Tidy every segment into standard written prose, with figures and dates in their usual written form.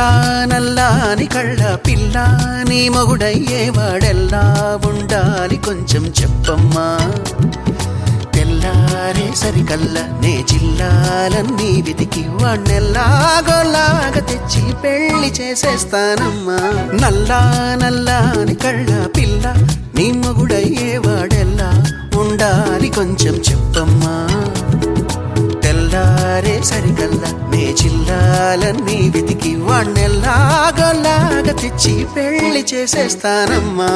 నల్లా నల్లాని కళ్ళ పిల్ల నీ మొగుడయ్యేవాడెల్లా ఉండాలి కొంచెం చెప్పమ్మా తెల్లారే సరికల్లా నే జిల్లాలన్నీ వెతికి వాణ్ణెల్లాగోలాగా తెచ్చి పెళ్లి చేసేస్తానమ్మా నల్లా నల్లాని కళ్ళ పిల్ల నీ మొగుడయ్యేవాడెల్లా ఉండాలి కొంచెం చెప్పమ్మా తెల్లారే సరికల్లా నే జిల్లాలన్నీ వెతికి వాణ్ణెల్లాగోలాగా తెచ్చి పెళ్లి చేసేస్తానమ్మా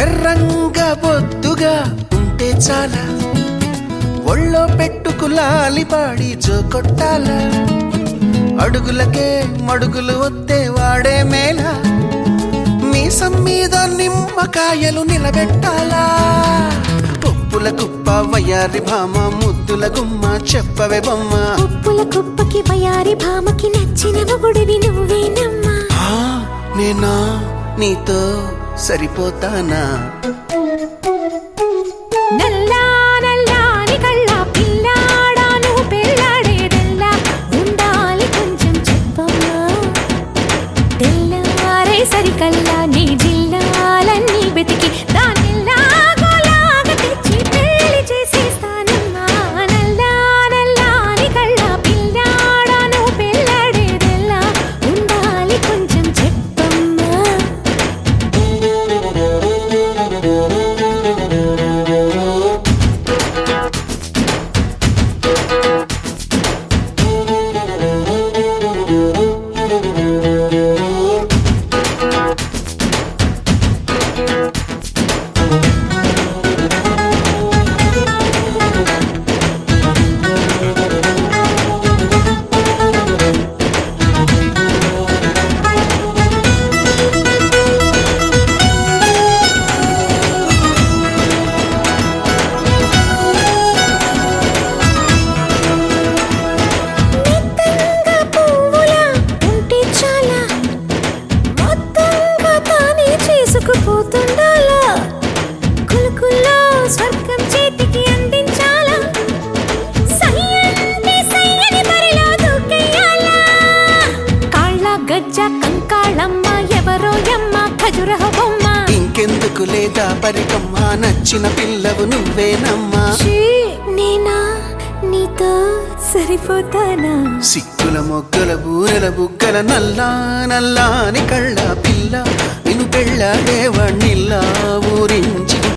ఎర్రంగా బొద్దుగా ఉంటే చాలా ఒళ్ళో పెట్టుకులాలి పాడి జోకొట్టాలా అడుగులకే మడుగులు వత్తే వాడే మేళ మీసం మీద నిమ్మకాయలు నిలబెట్టాలా పప్పుల కుప్ప వయారి భామ ముద్దుల గుమ్మ చెప్పవే బొమ్మ పప్పుల కుప్పకి వయారి భామకి నచ్చిన మొగుడివి నువ్వేనమ్మా నేనా నీతో సరిపోతానా నల్లా నల్లాని కళ్ళ పిల్లాడా నువ్వు పెళ్ళాడేదెల్లా ఉండాలి కొంచెం చెప్పమ్మా తెల్లారే సరికల్లా నీ జిల్లాలన్నీ వెతికి దానిలాగోలాగా తెచ్చి పెళ్లి చేసేస్తానమ్మా నల్లా నల్లాని కళ్ళ పిల్లాడా నువ్వు పెళ్ళాడేదెల్లా ఉండాలి కొంచెం చెప్పమ్మా పోతుండాలా కులుకుల్లో స్వర్గం చేతికి అందించాలా సయ్యంటే సయ్యని బరిలో దూకెయ్యాలా కాళ్ళ గజ్జ కంకాళమ్మ ఎవరో యమ్మ ఖజురహ బొమ్మ ఇంకెందుకు లేదా పరికమ్మ నచ్చిన పిల్లవు నువ్వేనమ్మా నేనా నీతో సరిపోతానా సిక్కుల మొగ్గల బూరెల బుగ్గల నల్లా నల్లాని కళ్ళ పిల్ల నిన్ను పెళ్ళాడేవాణ్ణిల్లా ఊరించి